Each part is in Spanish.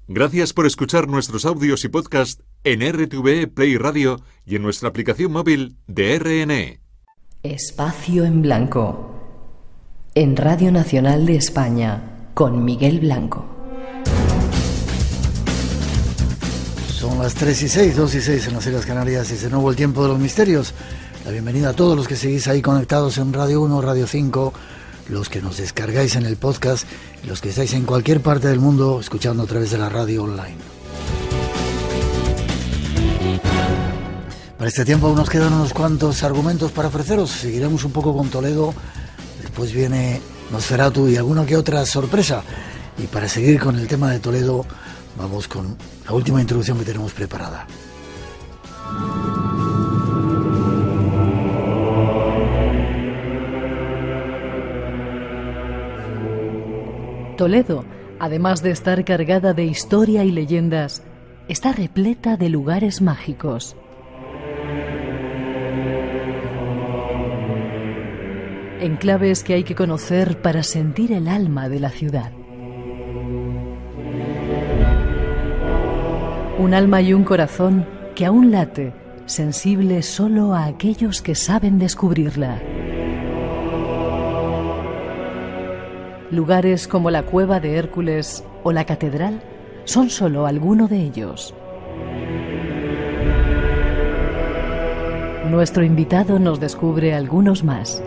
Gracias por escuchar nuestros audios y podcast en RTVE Play Radio y en nuestra aplicación móvil de RNE. Espacio en Blanco, en Radio Nacional de España, con Miguel Blanco. Son las 3:06, 2:06 en las Islas Canarias y es de nuevo el tiempo de los misterios. La bienvenida a todos los que seguís ahí conectados en Radio 1, Radio 5, los que nos descargáis en el podcast y los que estáis en cualquier parte del mundo escuchando a través de la radio online. Para este tiempo aún nos quedan unos cuantos argumentos para ofreceros. Seguiremos un poco con Toledo, después viene Nosferatu y alguna que otra sorpresa. Y para seguir con el tema de Toledo, vamos con la última introducción que tenemos preparada. Toledo, además de estar cargada de historia y leyendas, está repleta de lugares mágicos. Enclaves que hay que conocer para sentir el alma de la ciudad. Un alma y un corazón que aún late, sensible solo a aquellos que saben descubrirla. Lugares como la Cueva de Hércules o la Catedral son solo alguno de ellos. Nuestro invitado nos descubre algunos más.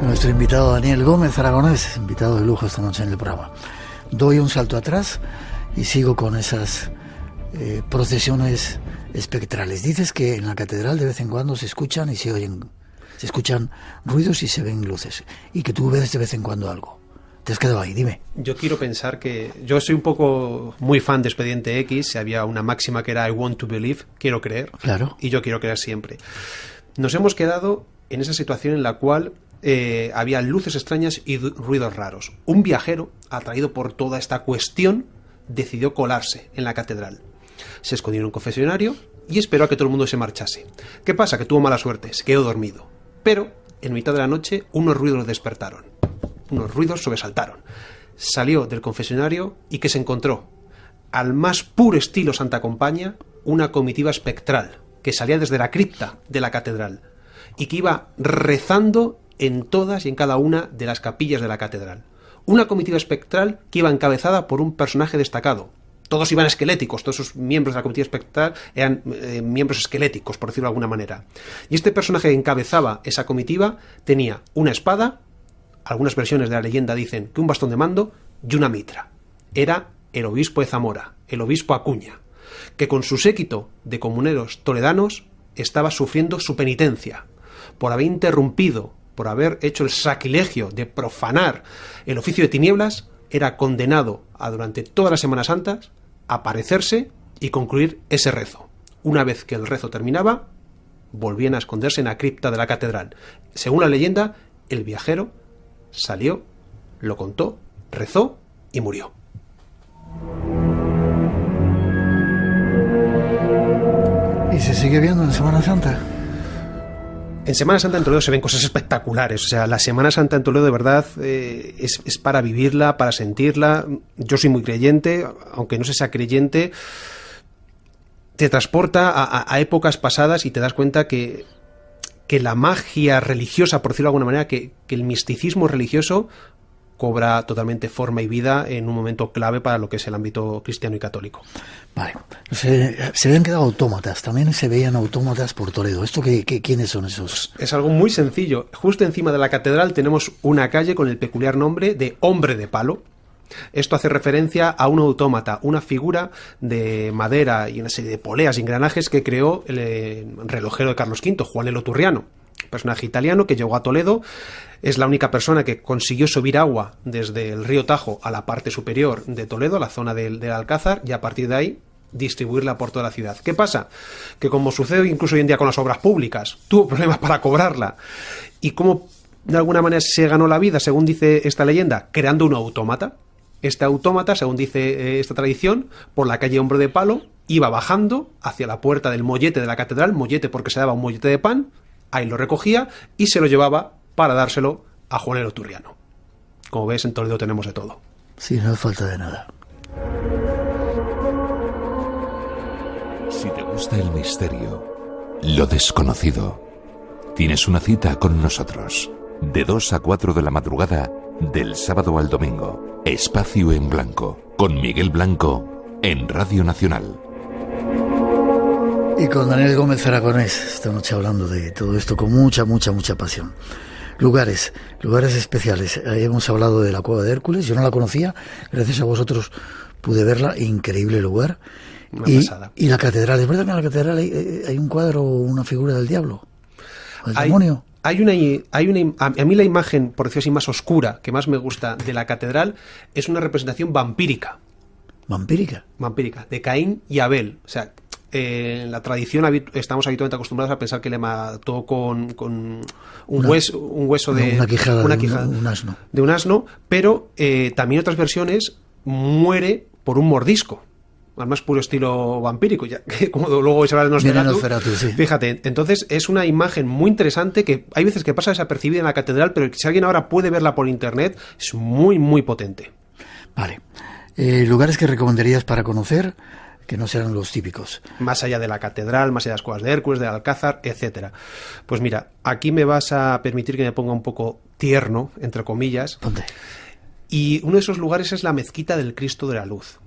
Nuestro invitado Daniel Gómez Aragonés, invitado de lujo esta noche en el programa. Doy un salto atrás y sigo con esas procesiones espectrales. Dices que en la catedral de vez en cuando se escuchan y se oyen, se escuchan ruidos y se ven luces, y que tú ves de vez en cuando algo. Te has quedado ahí, dime. Yo quiero pensar que... Yo soy un poco muy fan de Expediente X. Había una máxima que era I want to believe, quiero creer. Claro. Y yo quiero creer siempre. Nos hemos quedado en esa situación en la cual había luces extrañas y ruidos raros. Un viajero, atraído por toda esta cuestión, decidió colarse en la catedral. Se escondió en un confesionario y esperó a que todo el mundo se marchase. ¿Qué pasa? Que tuvo mala suerte, se quedó dormido. Pero, en mitad de la noche, unos ruidos lo despertaron. Unos ruidos sobresaltaron. Salió del confesionario y ¿qué se encontró? Al más puro estilo Santa Compaña, una comitiva espectral que salía desde la cripta de la catedral y que iba rezando en todas y en cada una de las capillas de la catedral. Una comitiva espectral que iba encabezada por un personaje destacado. Todos iban esqueléticos, todos esos miembros de la comitiva espectral eran miembros esqueléticos, por decirlo de alguna manera. Y este personaje que encabezaba esa comitiva tenía una espada, algunas versiones de la leyenda dicen que un bastón de mando y una mitra. Era el obispo de Zamora, el obispo Acuña, que con su séquito de comuneros toledanos estaba sufriendo su penitencia por haber interrumpido, por haber hecho el sacrilegio de profanar el oficio de tinieblas. Era condenado a durante todas las Semanas Santas aparecerse y concluir ese rezo. Una vez que el rezo terminaba, volvían a esconderse en la cripta de la catedral. Según la leyenda, el viajero salió, lo contó, rezó y murió. ¿Y se sigue viendo en Semana Santa? En Semana Santa en Toledo se ven cosas espectaculares. O sea, la Semana Santa en Toledo de verdad es para vivirla, para sentirla. Yo soy muy creyente, aunque no se sea creyente, te transporta a épocas pasadas y te das cuenta que la magia religiosa, por decirlo de alguna manera, que el misticismo religioso cobra totalmente forma y vida en un momento clave para lo que es el ámbito cristiano y católico. Vale, se habían quedado autómatas, también se veían autómatas por Toledo. ¿Esto quiénes son esos? Es algo muy sencillo. Justo encima de la catedral tenemos una calle con el peculiar nombre de Hombre de Palo. Esto hace referencia a un autómata, una figura de madera y una serie de poleas y engranajes que creó el relojero de Carlos V, Juan Lelo Turriano, personaje italiano que llegó a Toledo. Es la única persona que consiguió subir agua desde el río Tajo a la parte superior de Toledo, a la zona del Alcázar, y a partir de ahí distribuirla por toda la ciudad. ¿Qué pasa? Que como sucede incluso hoy en día con las obras públicas, tuvo problemas para cobrarla. ¿Y cómo de alguna manera se ganó la vida, según dice esta leyenda? Creando un autómata. Este autómata, según dice esta tradición, por la calle Hombre de Palo, iba bajando hacia la puerta del mollete de la catedral, mollete porque se daba un mollete de pan, ahí lo recogía y se lo llevaba para dárselo a Juan Lelo Turriano. Como ves, en Toledo tenemos de todo. Sí, no hace falta de nada. Si te gusta el misterio, lo desconocido, tienes una cita con nosotros. De 2 a 4 de la madrugada, del sábado al domingo. Espacio en Blanco, con Miguel Blanco, en Radio Nacional. Y con Daniel Gómez Aragonés, esta noche hablando de todo esto con mucha pasión. Lugares especiales. Hemos hablado de la Cueva de Hércules, yo no la conocía, gracias a vosotros pude verla, increíble lugar. Y la catedral, ¿es verdad que en la catedral hay un cuadro, una figura del diablo? ¿El demonio? A mí la imagen, por decirlo así, más oscura, que más me gusta de la catedral, es una representación vampírica. ¿Vampírica? Vampírica, de Caín y Abel. O sea, en la tradición estamos habitualmente acostumbrados a pensar que le mató con un hueso de... Una quijada un asno. De un asno, pero también en otras versiones muere por un mordisco. Al más puro estilo vampírico, ya que como luego se habla de Nosferatu, sí. Fíjate, entonces es una imagen muy interesante que hay veces que pasa desapercibida en la catedral, pero si alguien ahora puede verla por internet, es muy potente. Vale. ¿Lugares que recomendarías para conocer que no sean los típicos? Más allá de la catedral, más allá de las cuevas de Hércules, del Alcázar, etcétera. Pues mira, aquí me vas a permitir que me ponga un poco tierno, entre comillas. ¿Dónde? Y uno de esos lugares es la Mezquita del Cristo de la Luz.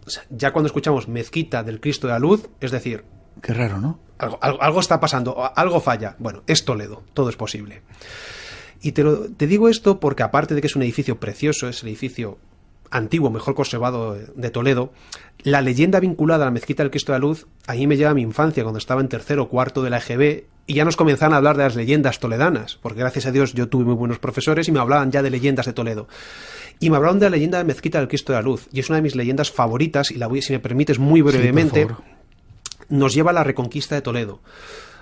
O sea, ya cuando escuchamos Mezquita del Cristo de la Luz, es decir... Qué raro, ¿no? Algo está pasando, algo falla. Bueno, es Toledo, todo es posible. Y te digo esto porque aparte de que es un edificio precioso, es el edificio antiguo, mejor conservado de Toledo, la leyenda vinculada a la Mezquita del Cristo de la Luz a mí me lleva a mi infancia, cuando estaba en tercero o cuarto de la EGB, y ya nos comenzaban a hablar de las leyendas toledanas, porque gracias a Dios yo tuve muy buenos profesores y me hablaban ya de leyendas de Toledo. Y me hablaron de la leyenda de Mezquita del Cristo de la Luz, y es una de mis leyendas favoritas, y la voy, si me permites, muy brevemente, sí, nos lleva a la reconquista de Toledo.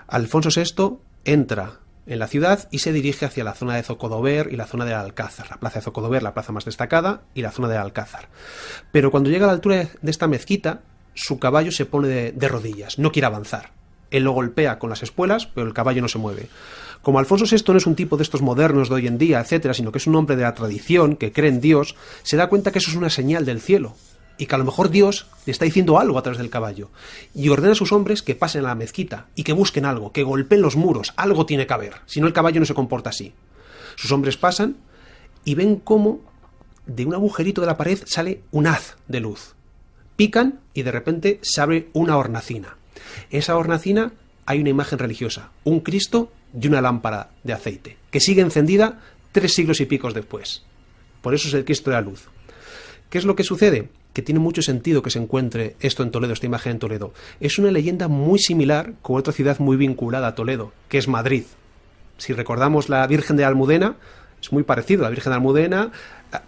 Alfonso VI entra en la ciudad y se dirige hacia la zona de Zocodover y la zona del Alcázar. La plaza de Zocodover, la plaza más destacada, y la zona del Alcázar. Pero cuando llega a la altura de esta mezquita, su caballo se pone de rodillas, no quiere avanzar. Él lo golpea con las espuelas, pero el caballo no se mueve. Como Alfonso VI no es un tipo de estos modernos de hoy en día, etcétera, sino que es un hombre de la tradición, que cree en Dios, se da cuenta que eso es una señal del cielo, y que a lo mejor Dios le está diciendo algo a través del caballo, y ordena a sus hombres que pasen a la mezquita, y que busquen algo, que golpeen los muros, algo tiene que haber, si no el caballo no se comporta así. Sus hombres pasan, y ven cómo de un agujerito de la pared sale un haz de luz. Pican, y de repente se abre una hornacina. Esa hornacina hay una imagen religiosa, un Cristo y una lámpara de aceite, que sigue encendida 3 siglos y picos después. Por eso es el Cristo de la Luz. ¿Qué es lo que sucede? Que tiene mucho sentido que se encuentre esto en Toledo, esta imagen en Toledo. Es una leyenda muy similar con otra ciudad muy vinculada a Toledo, que es Madrid. Si recordamos la Virgen de Almudena, es muy parecido. La Virgen de Almudena,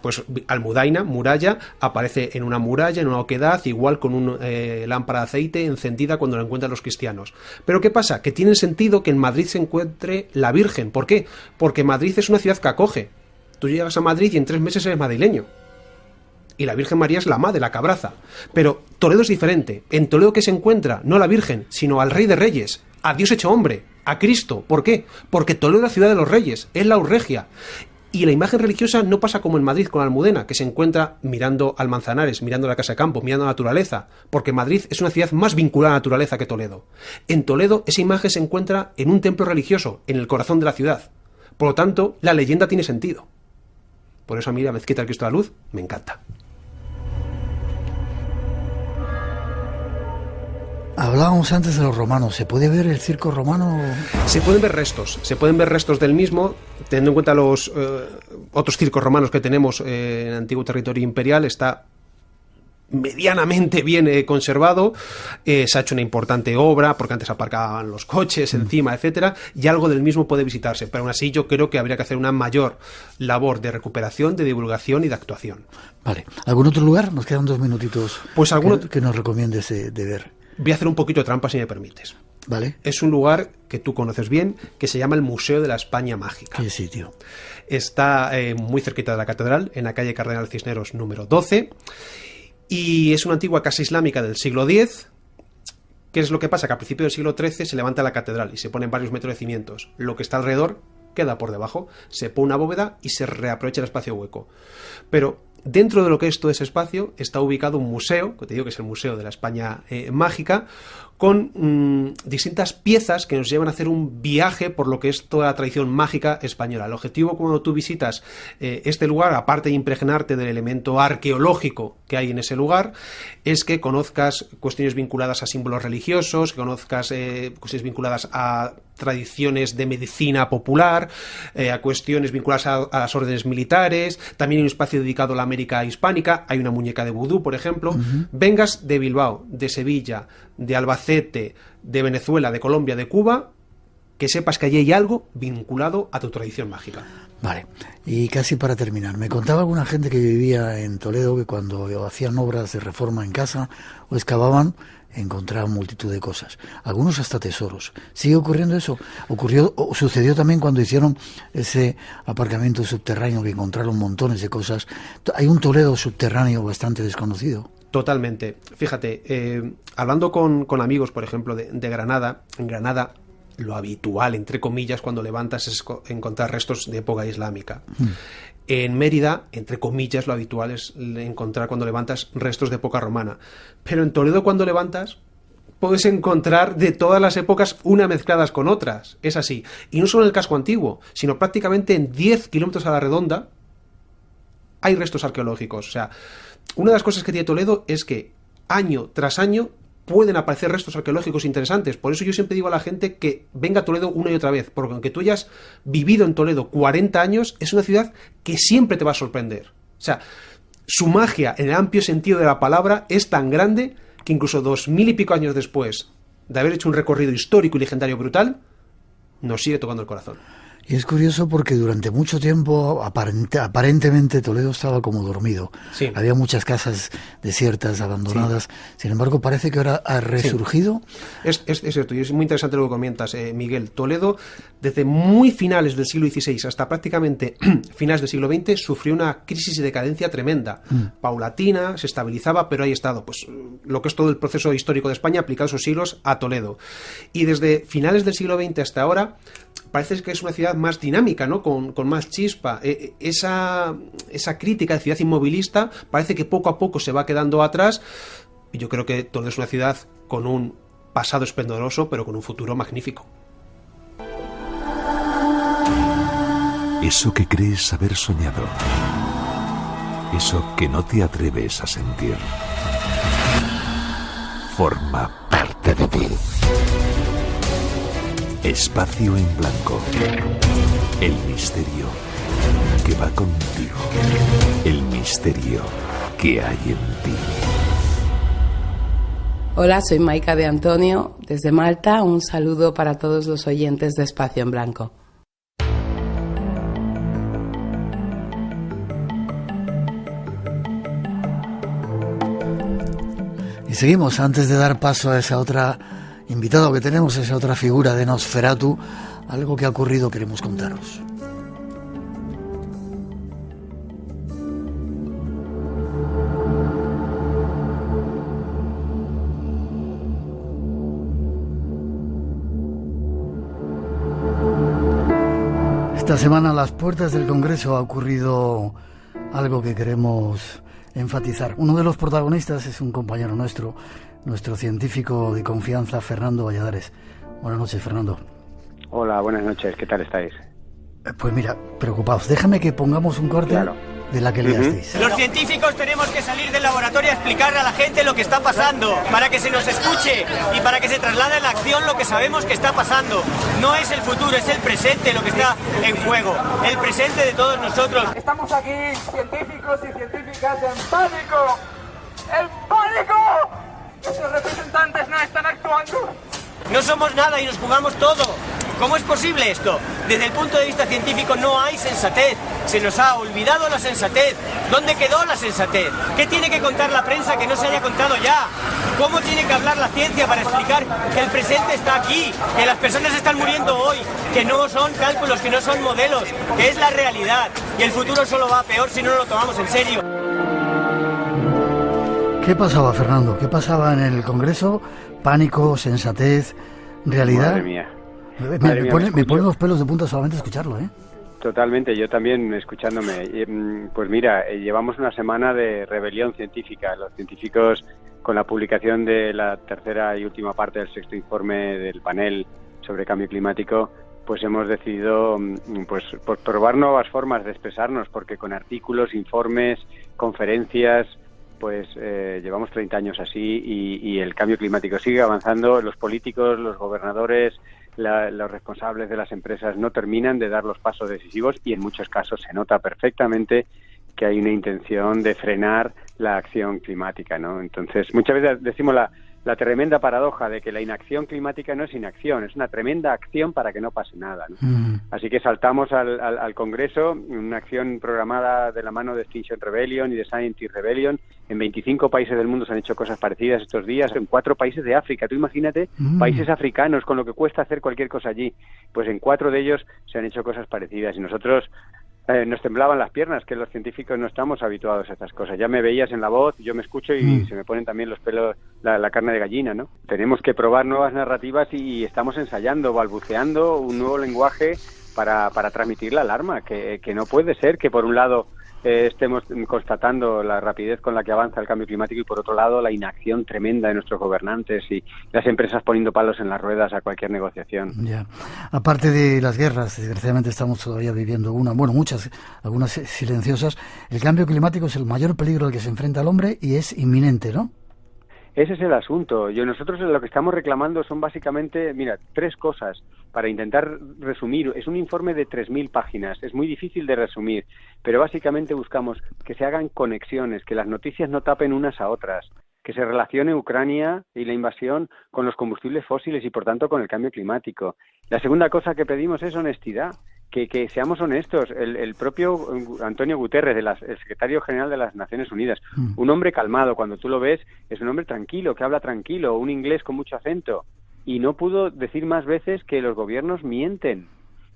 pues Almudaina, muralla, aparece en una muralla, en una oquedad, igual con una lámpara de aceite encendida cuando la encuentran los cristianos. Pero ¿qué pasa? Que tiene sentido que en Madrid se encuentre la Virgen. ¿Por qué? Porque Madrid es una ciudad que acoge. Tú llegas a Madrid y en 3 meses eres madrileño. Y la Virgen María es la madre, la cabraza. Pero Toledo es diferente. En Toledo, ¿qué se encuentra? No a la Virgen, sino al Rey de Reyes, a Dios hecho hombre, a Cristo. ¿Por qué? Porque Toledo es la ciudad de los reyes, es la urregia. Y la imagen religiosa no pasa como en Madrid con Almudena, que se encuentra mirando al Manzanares, mirando la Casa de Campo, mirando la naturaleza, porque Madrid es una ciudad más vinculada a la naturaleza que Toledo. En Toledo, esa imagen se encuentra en un templo religioso, en el corazón de la ciudad. Por lo tanto, la leyenda tiene sentido. Por eso a mí la Mezquita del Cristo de la Luz me encanta. Hablábamos antes de los romanos. ¿Se puede ver el circo romano? Se pueden ver restos del mismo, teniendo en cuenta los otros circos romanos que tenemos en el antiguo territorio imperial. Está medianamente bien conservado, se ha hecho una importante obra, porque antes aparcaban los coches encima, etcétera, y algo del mismo puede visitarse, pero aún así yo creo que habría que hacer una mayor labor de recuperación, de divulgación y de actuación. Vale. ¿Algún otro lugar? Nos quedan 2 minutitos pues que nos recomiendes de ver. Voy a hacer un poquito de trampa, si me permites. Vale. Es un lugar que tú conoces bien, que se llama el Museo de la España Mágica. ¿Qué sitio? Está muy cerquita de la catedral, en la calle Cardenal Cisneros número 12, y es una antigua casa islámica del siglo X. ¿Qué es lo que pasa? Que a principios del siglo XIII se levanta la catedral y se ponen varios metros de cimientos. Lo que está alrededor queda por debajo, se pone una bóveda y se reaprovecha el espacio hueco. Pero dentro de lo que es todo ese espacio está ubicado un museo, que te digo que es el Museo de la España Mágica, con distintas piezas que nos llevan a hacer un viaje por lo que es toda la tradición mágica española. El objetivo cuando tú visitas este lugar, aparte de impregnarte del elemento arqueológico que hay en ese lugar, es que conozcas cuestiones vinculadas a símbolos religiosos, que conozcas cuestiones vinculadas a tradiciones de medicina popular, a cuestiones vinculadas a las órdenes militares. También hay un espacio dedicado a la América hispánica, hay una muñeca de vudú, por ejemplo. Vengas de Bilbao, de Sevilla, de Albacete, de Venezuela, de Colombia, de Cuba, que sepas que allí hay algo vinculado a tu tradición mágica. Vale, y casi para terminar, me contaba alguna gente que vivía en Toledo que cuando hacían obras de reforma en casa o excavaban, encontraban multitud de cosas, algunos hasta tesoros. ¿Sigue ocurriendo eso? Sucedió también cuando hicieron ese aparcamiento subterráneo, que encontraron montones de cosas. Hay un Toledo subterráneo bastante desconocido. Totalmente. Fíjate, hablando con amigos, por ejemplo, de Granada, en Granada lo habitual, entre comillas, cuando levantas es encontrar restos de época islámica. En Mérida, entre comillas, lo habitual es encontrar cuando levantas restos de época romana. Pero en Toledo, cuando levantas, puedes encontrar de todas las épocas una mezcladas con otras. Es así. Y no solo en el casco antiguo, sino prácticamente en 10 kilómetros a la redonda hay restos arqueológicos. O sea, una de las cosas que tiene Toledo es que año tras año pueden aparecer restos arqueológicos interesantes. Por eso yo siempre digo a la gente que venga a Toledo una y otra vez, porque aunque tú hayas vivido en Toledo 40 años, es una ciudad que siempre te va a sorprender. O sea, su magia, en el amplio sentido de la palabra, es tan grande que incluso 2000 y pico años después de haber hecho un recorrido histórico y legendario brutal, nos sigue tocando el corazón. Y es curioso porque durante mucho tiempo aparentemente Toledo estaba como dormido. Sí. Había muchas casas desiertas, abandonadas. Sí. Sin embargo, parece que ahora ha resurgido. Sí. Es cierto, y es muy interesante lo que comentas, Miguel. Toledo, desde muy finales del siglo XVI hasta prácticamente finales del siglo XX, sufrió una crisis y decadencia tremenda. Paulatina, se estabilizaba, pero ahí ha estado pues, lo que es todo el proceso histórico de España aplicado esos siglos a Toledo. Y desde finales del siglo XX hasta ahora, parece que es una ciudad más dinámica, ¿no? Con más chispa. Esa crítica de ciudad inmovilista parece que poco a poco se va quedando atrás. Y yo creo que Toledo es una ciudad con un pasado esplendoroso, pero con un futuro magnífico. Eso que crees haber soñado. Eso que no te atreves a sentir. Forma parte de ti. Espacio en Blanco. El misterio que va contigo. El misterio que hay en ti. Hola, soy Maika de Antonio, desde Malta. Un saludo para todos los oyentes de Espacio en Blanco. Y seguimos, antes de dar paso a esa otra invitado que tenemos, esa otra figura de Nosferatu, algo que ha ocurrido queremos contaros. Esta semana a las puertas del Congreso ha ocurrido algo que queremos enfatizar. Uno de los protagonistas es un compañero nuestro científico de confianza, Fernando Valladares. Buenas noches, Fernando. Hola, buenas noches. ¿Qué tal estáis? Pues mira, preocupados. Déjame que pongamos un corte de la que liasteis. Los científicos tenemos que salir del laboratorio a explicar a la gente lo que está pasando, para que se nos escuche y para que se traslade a la acción lo que sabemos que está pasando. No es el futuro, es el presente lo que está en juego, el presente de todos nosotros. Estamos aquí, científicos y científicas, en pánico. ¡En pánico! Nuestros representantes no están actuando. No somos nada y nos jugamos todo. ¿Cómo es posible esto? Desde el punto de vista científico no hay sensatez. Se nos ha olvidado la sensatez. ¿Dónde quedó la sensatez? ¿Qué tiene que contar la prensa que no se haya contado ya? ¿Cómo tiene que hablar la ciencia para explicar que el presente está aquí? Que las personas están muriendo hoy, que no son cálculos, que no son modelos, que es la realidad. Y el futuro solo va a peor si no lo tomamos en serio. ¿Qué pasaba, Fernando? ¿Qué pasaba en el Congreso? ¿Pánico, sensatez, realidad? Madre mía. Me ponen los pelos de punta solamente escucharlo, ¿eh? Totalmente, yo también escuchándome. Pues mira, llevamos una semana de rebelión científica. Los científicos, con la publicación de la tercera y última parte del 6º informe del panel sobre cambio climático, pues hemos decidido pues probar nuevas formas de expresarnos, porque con artículos, informes, conferencias, pues llevamos 30 años así y el cambio climático sigue avanzando. Los políticos, los gobernadores, los responsables de las empresas no terminan de dar los pasos decisivos y en muchos casos se nota perfectamente que hay una intención de frenar la acción climática, ¿no? Entonces, muchas veces decimos la tremenda paradoja de que la inacción climática no es inacción, es una tremenda acción para que no pase nada, ¿no? Así que saltamos al Congreso, una acción programada de la mano de Extinction Rebellion y de Scientist Rebellion. En 25 países del mundo se han hecho cosas parecidas estos días, en 4 países de África. Tú imagínate, países africanos, con lo que cuesta hacer cualquier cosa allí. Pues en 4 de ellos se han hecho cosas parecidas y nosotros nos temblaban las piernas, que los científicos no estamos habituados a estas cosas. Ya me veías en la voz, yo me escucho y se me ponen también los pelos, la carne de gallina, ¿no? Tenemos que probar nuevas narrativas y estamos ensayando, balbuceando un nuevo lenguaje para transmitir la alarma, que no puede ser que por un lado estemos constatando la rapidez con la que avanza el cambio climático y por otro lado la inacción tremenda de nuestros gobernantes y las empresas poniendo palos en las ruedas a cualquier negociación. Ya. Aparte de las guerras, desgraciadamente estamos todavía viviendo muchas, algunas silenciosas. El cambio climático es el mayor peligro al que se enfrenta el hombre y es inminente, ¿no? Ese es el asunto. Nosotros lo que estamos reclamando son básicamente, 3 cosas para intentar resumir. Es un informe de 3.000 páginas, es muy difícil de resumir, pero básicamente buscamos que se hagan conexiones, que las noticias no tapen unas a otras, que se relacione Ucrania y la invasión con los combustibles fósiles y por tanto con el cambio climático. La segunda cosa que pedimos es honestidad. Que seamos honestos. El propio Antonio Guterres, el secretario general de las Naciones Unidas, un hombre calmado, cuando tú lo ves, es un hombre tranquilo, que habla tranquilo, un inglés con mucho acento, y no pudo decir más veces que los gobiernos mienten,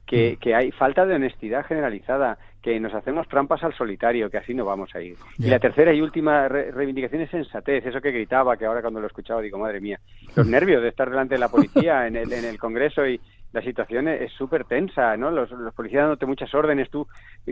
que hay falta de honestidad generalizada, que nos hacemos trampas al solitario, que así no vamos a ir. Y la tercera y última reivindicación es sensatez, eso que gritaba, que ahora cuando lo he escuchado digo, madre mía, los nervios de estar delante de la policía en el Congreso y la situación es súper tensa, ¿no? Los policías dándote muchas órdenes, tú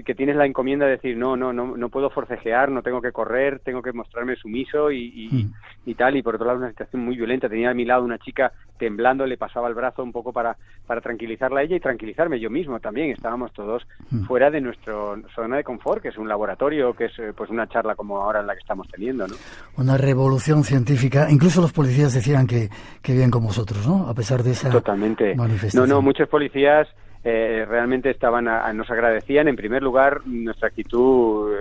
que tienes la encomienda de decir no puedo forcejear, no tengo que correr, tengo que mostrarme sumiso y tal, y por otro lado una situación muy violenta. Tenía a mi lado una chica temblando, le pasaba el brazo un poco para tranquilizarla a ella y tranquilizarme yo mismo también. Estábamos todos fuera de nuestra zona de confort, que es un laboratorio, que es pues una charla como ahora en la que estamos teniendo, ¿no? Una revolución científica. Incluso los policías decían que bien con vosotros, ¿no? A pesar de esa manifestación. No, muchos policías realmente nos agradecían, en primer lugar, nuestra actitud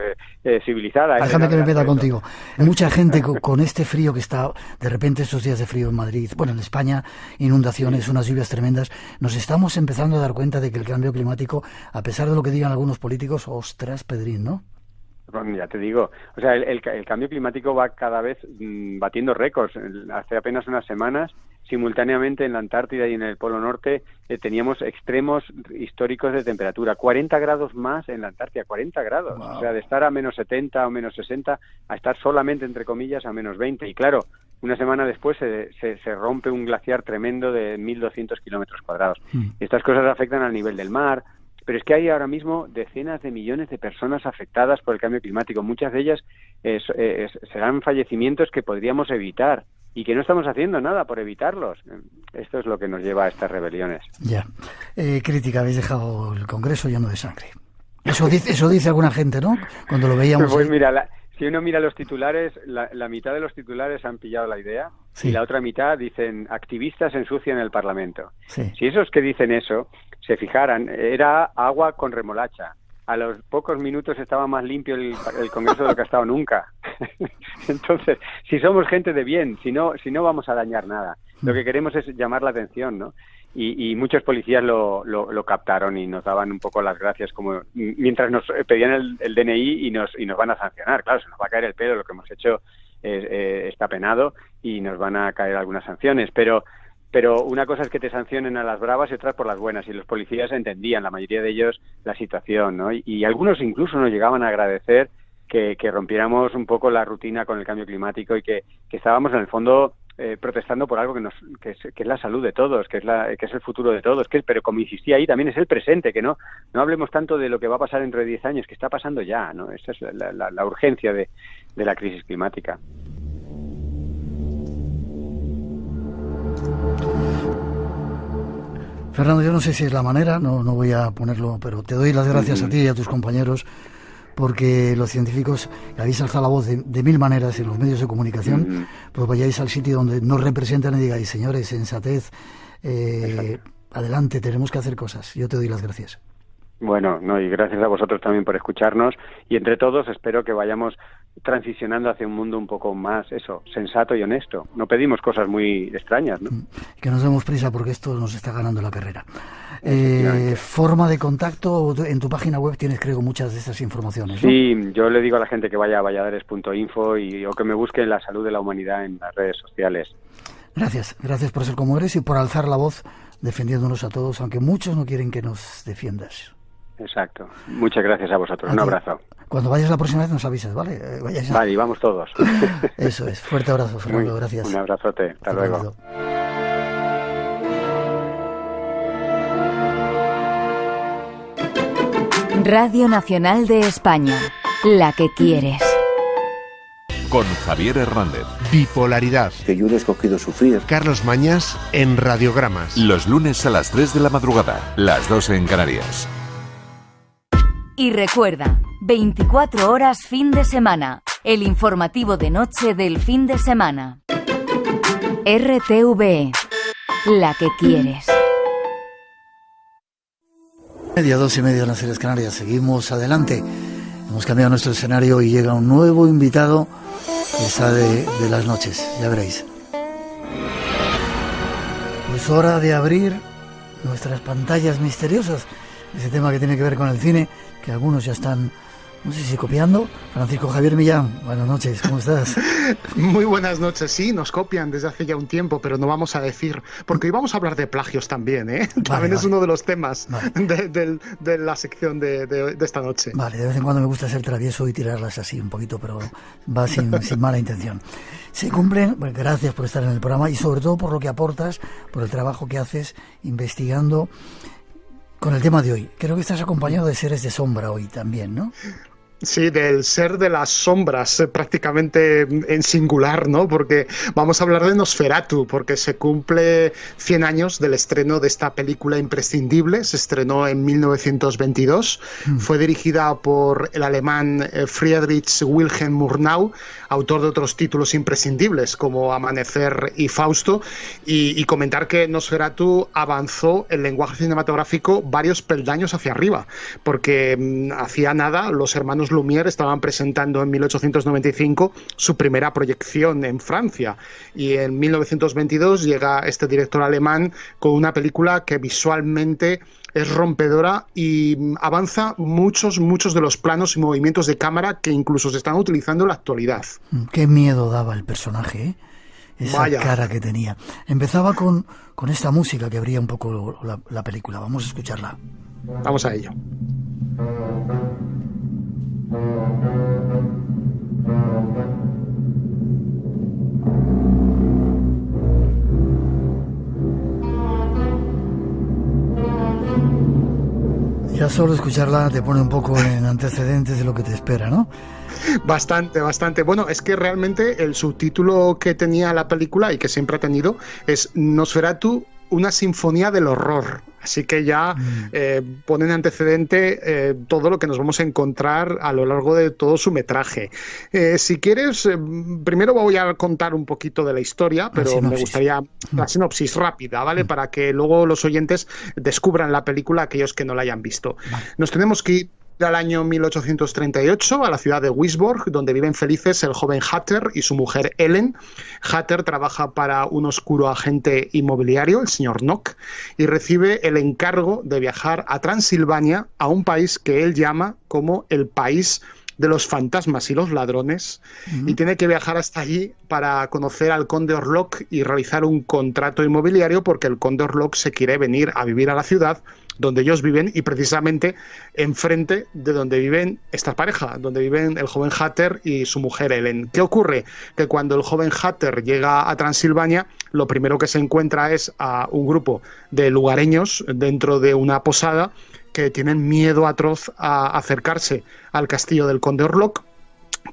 civilizada. Déjame que me meta contigo. Mucha gente con este frío que está, de repente estos días de frío en Madrid, en España, inundaciones, unas lluvias tremendas, nos estamos empezando a dar cuenta de que el cambio climático, a pesar de lo que digan algunos políticos, ostras, Pedrín, ¿no? Bueno, ya te digo, o sea, el cambio climático va cada vez batiendo récords. Hace apenas unas semanas, simultáneamente en la Antártida y en el Polo Norte, teníamos extremos históricos de temperatura. 40 grados más en la Antártida, 40 grados. Wow. O sea, de estar a menos 70 o menos 60 a estar solamente, entre comillas, a menos 20. Y claro, una semana después se rompe un glaciar tremendo de 1.200 kilómetros cuadrados. Estas cosas afectan al nivel del mar. Pero es que hay ahora mismo decenas de millones de personas afectadas por el cambio climático. Muchas de ellas serán fallecimientos que podríamos evitar y que no estamos haciendo nada por evitarlos. Esto es lo que nos lleva a estas rebeliones. Ya. Crítica, habéis dejado el Congreso lleno de sangre. Eso dice alguna gente, ¿no? Cuando lo veíamos. Pues mira, si uno mira los titulares, la mitad de los titulares han pillado la idea y la otra mitad dicen activistas ensucian el Parlamento. Sí. Si esos que dicen eso se fijaran, era agua con remolacha. A los pocos minutos estaba más limpio el Congreso de lo que ha estado nunca. Entonces, si somos gente de bien, si no vamos a dañar nada. Lo que queremos es llamar la atención, ¿no? Y muchos policías lo captaron y nos daban un poco las gracias, como mientras nos pedían el DNI y nos van a sancionar. Claro, se nos va a caer el pelo, lo que hemos hecho está penado y nos van a caer algunas sanciones, pero una cosa es que te sancionen a las bravas y otras por las buenas, y los policías entendían, la mayoría de ellos, la situación, ¿no? Y algunos incluso nos llegaban a agradecer que rompiéramos un poco la rutina con el cambio climático y que estábamos en el fondo protestando por algo que es la salud de todos, que es el futuro de todos, pero como insistí ahí, también es el presente, que no hablemos tanto de lo que va a pasar dentro de 10 años, que está pasando ya, ¿no? Esa es la urgencia de la crisis climática. Fernando, yo no sé si es la manera, no voy a ponerlo, pero te doy las gracias a ti y a tus compañeros, porque los científicos habéis alzado la voz de mil maneras en los medios de comunicación, pues vayáis al sitio donde nos representan y digáis, señores, sensatez, adelante, tenemos que hacer cosas. Yo te doy las gracias. Bueno, y gracias a vosotros también por escucharnos, y entre todos espero que vayamos transicionando hacia un mundo un poco más, sensato y honesto. No pedimos cosas muy extrañas, ¿no? Que nos demos prisa porque esto nos está ganando la carrera. Forma de contacto, en tu página web tienes, creo, muchas de estas informaciones, ¿no? Sí, yo le digo a la gente que vaya a valladares.info o que me busque la salud de la humanidad en las redes sociales. Gracias por ser como eres y por alzar la voz defendiéndonos a todos, aunque muchos no quieren que nos defiendas. Exacto. Muchas gracias a vosotros. Un abrazo. Cuando vayas la próxima vez nos avisas, ¿vale? Vale, y vamos todos. Eso es. Fuerte abrazo, Fernando. Gracias. Un abrazote. Hasta luego. Radio Nacional de España. La que quieres. Con Javier Hernández. Bipolaridad. Que yo no he escogido sufrir. Carlos Mañas en Radiogramas. Los lunes a las 3 de la madrugada, las 12 en Canarias. Y recuerda, 24 horas fin de semana. El informativo de noche del fin de semana. RTV. La que quieres. 2:30 en las Islas Canarias. Seguimos adelante. Hemos cambiado nuestro escenario y llega un nuevo invitado. Esa de las noches, ya veréis. Pues hora de abrir nuestras pantallas misteriosas. Ese tema que tiene que ver con el cine, que algunos ya están, no sé si copiando. Francisco Javier Millán, buenas noches, ¿cómo estás? Muy buenas noches, sí, nos copian desde hace ya un tiempo, pero no vamos a decir, porque hoy vamos a hablar de plagios también, ¿eh? También es uno de los temas de la sección de esta noche. Vale, de vez en cuando me gusta ser travieso y tirarlas así un poquito, pero va sin mala intención. Se cumplen, bueno, gracias por estar en el programa y sobre todo por lo que aportas, por el trabajo que haces investigando con el tema de hoy. Creo que estás acompañado de seres de sombra hoy también, ¿no? Sí, del ser de las sombras, prácticamente en singular, ¿no? Porque vamos a hablar de Nosferatu, porque se cumple 100 años del estreno de esta película imprescindible. Se estrenó en 1922. Fue dirigida por el alemán Friedrich Wilhelm Murnau, autor de otros títulos imprescindibles como Amanecer y Fausto. Y comentar que Nosferatu avanzó el lenguaje cinematográfico varios peldaños hacia arriba, porque hacía nada los hermanos Lumière estaban presentando en 1895 su primera proyección en Francia, y en 1922 llega este director alemán con una película que visualmente es rompedora y avanza muchos de los planos y movimientos de cámara que incluso se están utilizando en la actualidad. Qué miedo daba el personaje, ¿eh? Esa cara que tenía. Empezaba con esta música que abría un poco la película. Vamos a escucharla. Vamos a ello. Ya solo escucharla te pone un poco en antecedentes de lo que te espera, ¿no? Bastante. Bueno, es que realmente el subtítulo que tenía la película y que siempre ha tenido es Nosferatu, una sinfonía del horror. Así que ya pone en antecedente todo lo que nos vamos a encontrar a lo largo de todo su metraje. Si quieres, primero voy a contar un poquito de la historia, pero me gustaría la sinopsis rápida, ¿vale? Para que luego los oyentes descubran la película, aquellos que no la hayan visto. Vale. Nos tenemos que ir al año 1838 a la ciudad de Wisborg, donde viven felices el joven Hatter y su mujer Ellen. Hatter trabaja para un oscuro agente inmobiliario, el señor Nock, y recibe el encargo de viajar a Transilvania, a un país que él llama como el país de los fantasmas y los ladrones, y tiene que viajar hasta allí para conocer al conde Orlok y realizar un contrato inmobiliario, porque el conde Orlok se quiere venir a vivir a la ciudad donde ellos viven y precisamente enfrente de donde viven esta pareja, donde viven el joven Hatter y su mujer Ellen. ¿Qué ocurre? Que cuando el joven Hatter llega a Transilvania, lo primero que se encuentra es a un grupo de lugareños dentro de una posada que tienen miedo atroz a acercarse al castillo del conde Orlok,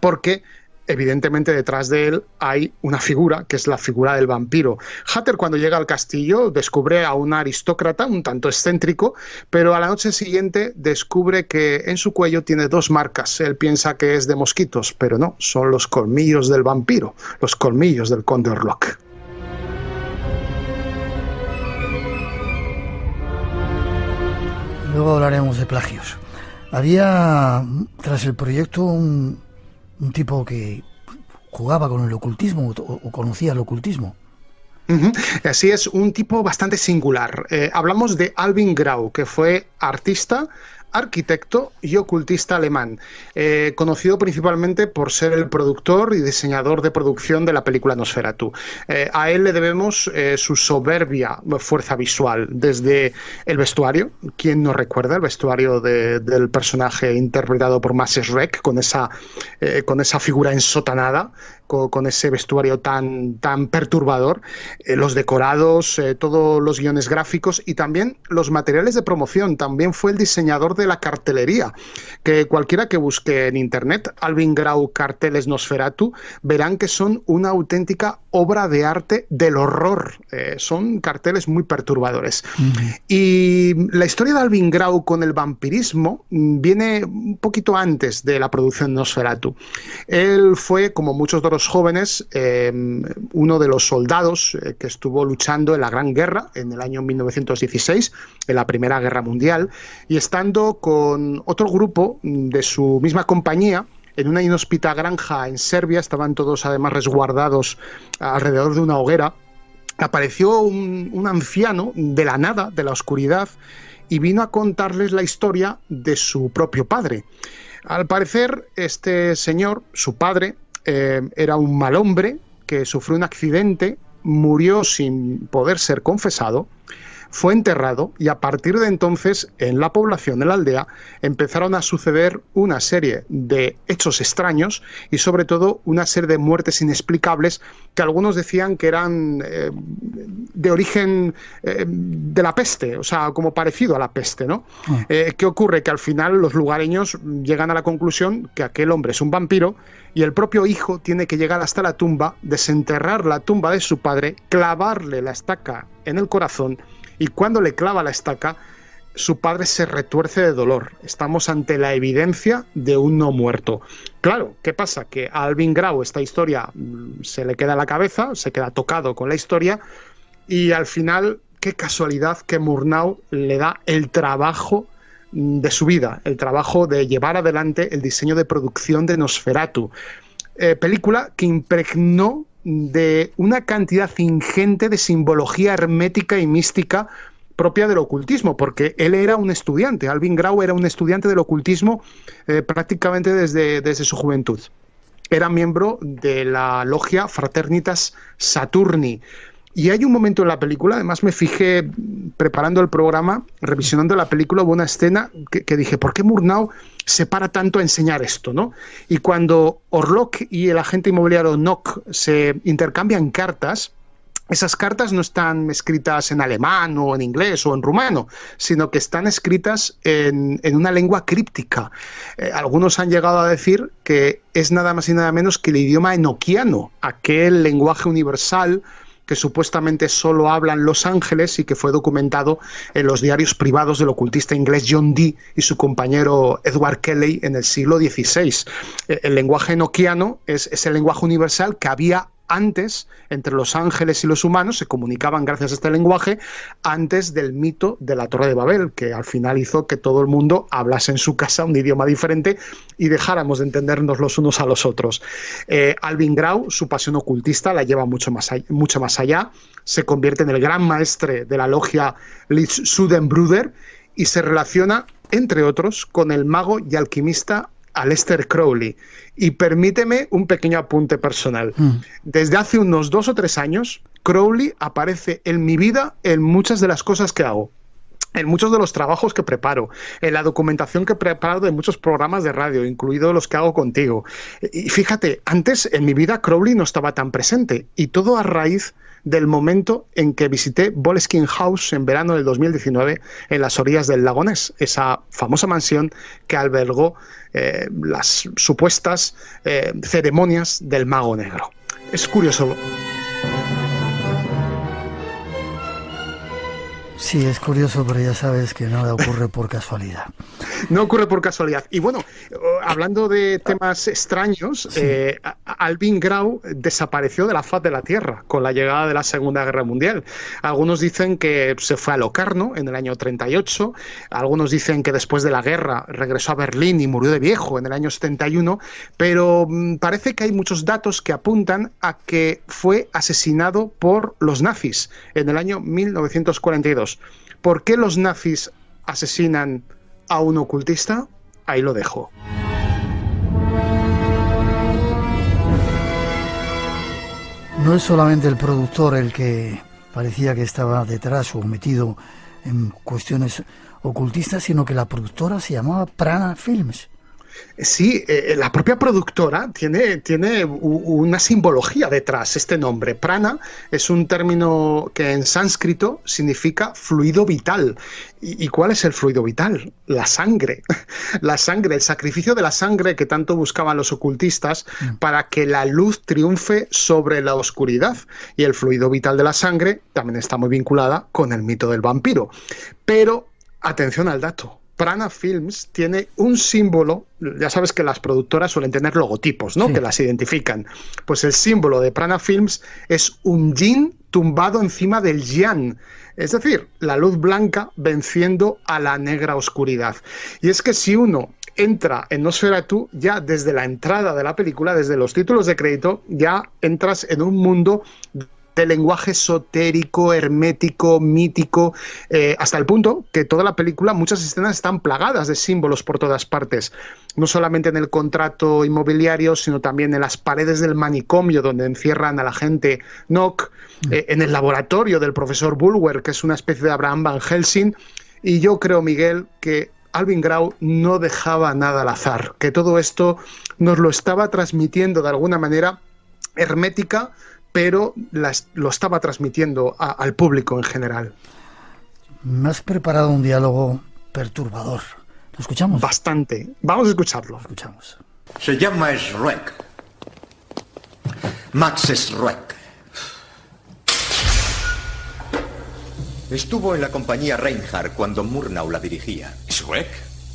porque evidentemente detrás de él hay una figura, que es la figura del vampiro. Hatter, cuando llega al castillo, descubre a un aristócrata un tanto excéntrico, pero a la noche siguiente descubre que en su cuello tiene 2 marcas. Él piensa que es de mosquitos, pero no, son los colmillos del vampiro, los colmillos del conde Orlok. Luego hablaremos de plagios. Había, tras el proyecto, un tipo que jugaba con el ocultismo o conocía el ocultismo. Así es, un tipo bastante singular. Hablamos de Alvin Grau, que fue artista, arquitecto y ocultista alemán, conocido principalmente por ser el productor y diseñador de producción de la película Nosferatu. A él le debemos su soberbia fuerza visual, desde el vestuario. ¿Quién no recuerda el vestuario del personaje interpretado por Max Schreck, con esa figura ensotanada, con ese vestuario tan perturbador? Los decorados, todos los guiones gráficos y también los materiales de promoción. También fue el diseñador de la cartelería, que cualquiera que busque en internet Alvin Grau carteles Nosferatu verán que son una auténtica obra de arte del horror. Son carteles muy perturbadores. Y la historia de Alvin Grau con el vampirismo viene un poquito antes de la producción de Nosferatu. Él fue, como muchos de los jóvenes, uno de los soldados que estuvo luchando en la Gran Guerra en el año 1916, en la Primera Guerra Mundial, y estando con otro grupo de su misma compañía en una inhóspita granja en Serbia, estaban todos además resguardados alrededor de una hoguera, apareció un anciano de la nada, de la oscuridad, y vino a contarles la historia de su propio padre. Al parecer, este señor, su padre, era un mal hombre que sufrió un accidente, murió sin poder ser confesado, fue enterrado y a partir de entonces en la población de la aldea empezaron a suceder una serie de hechos extraños y sobre todo una serie de muertes inexplicables que algunos decían que eran de origen de la peste, o sea, como parecido a la peste, ¿no? ¿Qué ocurre? Que al final los lugareños llegan a la conclusión que aquel hombre es un vampiro y el propio hijo tiene que llegar hasta la tumba, desenterrar la tumba de su padre, clavarle la estaca en el corazón. Y cuando le clava la estaca, su padre se retuerce de dolor. Estamos ante la evidencia de un no muerto. Claro, ¿qué pasa? Que a Alvin Grau esta historia se le queda en la cabeza, se queda tocado con la historia, y al final, qué casualidad que Murnau le da el trabajo de su vida, el trabajo de llevar adelante el diseño de producción de Nosferatu. Película que impregnó de una cantidad ingente de simbología hermética y mística propia del ocultismo, porque él era un estudiante, Alvin Grau era un estudiante del ocultismo prácticamente desde su juventud. Era miembro de la logia Fraternitas Saturni. Y hay un momento en la película, además me fijé preparando el programa, revisionando la película, hubo una escena que dije, ¿por qué Murnau se para tanto a enseñar esto, ¿no? Y cuando Orlok y el agente inmobiliario Nock se intercambian cartas, esas cartas no están escritas en alemán o en inglés o en rumano, sino que están escritas en una lengua críptica. Algunos han llegado a decir que es nada más y nada menos que el idioma enoquiano, aquel lenguaje universal que supuestamente solo hablan Los Ángeles y que fue documentado en los diarios privados del ocultista inglés John Dee y su compañero Edward Kelly en el siglo XVI. El lenguaje enoquiano es el lenguaje universal que había antes entre los ángeles y los humanos, se comunicaban gracias a este lenguaje antes del mito de la Torre de Babel, que al final hizo que todo el mundo hablase en su casa un idioma diferente y dejáramos de entendernos los unos a los otros. Alvin Grau, su pasión ocultista la lleva mucho más allá, se convierte en el gran maestre de la logia Lichtsudenbruder y se relaciona, entre otros, con el mago y alquimista Aleister Crowley. Y permíteme un pequeño apunte personal. Desde hace unos 2 o 3 años, Crowley aparece en mi vida en muchas de las cosas que hago. en muchos de los trabajos que preparo, en la documentación que he preparado de muchos programas de radio, incluidos los que hago contigo. Y fíjate, antes en mi vida Crowley no estaba tan presente, y todo a raíz del momento en que visité Boleskine House en verano del 2019 en las orillas del lago Ness, esa famosa mansión que albergó las supuestas ceremonias del Mago Negro. Es curioso. Sí, es curioso, pero ya sabes que nada ocurre por casualidad. No ocurre por casualidad. Y bueno, hablando de temas extraños, sí. Alvin Grau desapareció de la faz de la Tierra con la llegada de la Segunda Guerra Mundial. Algunos dicen que se fue a Locarno en el año 38, algunos dicen que después de la guerra regresó a Berlín y murió de viejo en el año 71, pero parece que hay muchos datos que apuntan a que fue asesinado por los nazis en el año 1942. ¿Por qué los nazis asesinan a un ocultista? Ahí lo dejo. No es solamente el productor el que parecía que estaba detrás o metido en cuestiones ocultistas, sino que la productora se llamaba Prana Films. Sí, la propia productora tiene una simbología detrás. Este nombre, prana, es un término que en sánscrito significa fluido vital. ¿Y cuál es el fluido vital? La sangre. La sangre, el sacrificio de la sangre que tanto buscaban los ocultistas para que la luz triunfe sobre la oscuridad. Y el fluido vital de la sangre también está muy vinculada con el mito del vampiro. Pero, atención al dato. Prana Films tiene un símbolo, ya sabes que las productoras suelen tener logotipos, ¿no? Sí. Que las identifican. Pues el símbolo de Prana Films es un yin tumbado encima del yang, es decir, la luz blanca venciendo a la negra oscuridad. Y es que si uno entra en Nosferatu, ya desde la entrada de la película, desde los títulos de crédito, ya entras en un mundo de lenguaje esotérico, hermético, mítico, hasta el punto que toda la película, muchas escenas están plagadas de símbolos por todas partes, no solamente en el contrato inmobiliario, sino también en las paredes del manicomio donde encierran a la gente Nock, en el laboratorio del profesor Bulwer, que es una especie de Abraham Van Helsing, y yo creo, Miguel, que Alvin Grau no dejaba nada al azar, que todo esto nos lo estaba transmitiendo de alguna manera hermética, pero lo estaba transmitiendo al público en general. Me has preparado un diálogo perturbador. ¿Lo escuchamos? Bastante. Vamos a escucharlo. Lo escuchamos. Se llama Schreck. Max Schreck. Estuvo en la compañía Reinhardt cuando Murnau la dirigía. ¿Schreck?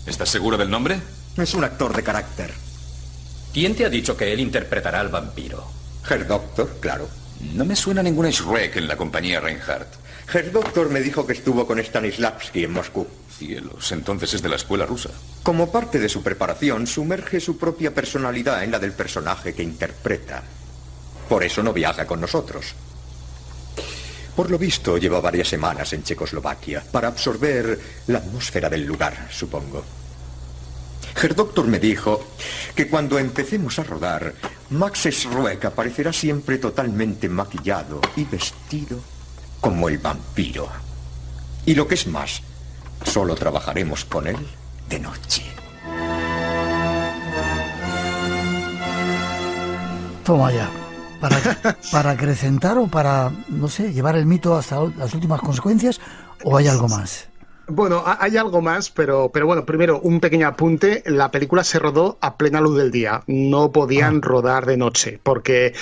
¿Estás seguro del nombre? Es un actor de carácter. ¿Quién te ha dicho que él interpretará al vampiro? Herr Doctor, claro. No me suena ningún Schreck en la compañía Reinhardt. Herr Doctor me dijo que estuvo con Stanislavski en Moscú. Cielos, entonces es de la escuela rusa. Como parte de su preparación, sumerge su propia personalidad en la del personaje que interpreta. Por eso no viaja con nosotros. Por lo visto, lleva varias semanas en Checoslovaquia para absorber la atmósfera del lugar, supongo. Herr Doctor me dijo que cuando empecemos a rodar, Max Schreck aparecerá siempre totalmente maquillado y vestido como el vampiro. Y lo que es más, solo trabajaremos con él de noche. Toma ya. ¿Para acrecentar o para, no sé, llevar el mito hasta las últimas consecuencias, o hay algo más? Bueno, hay algo más, pero bueno, primero un pequeño apunte. La película se rodó a plena luz del día. No podían rodar de noche porque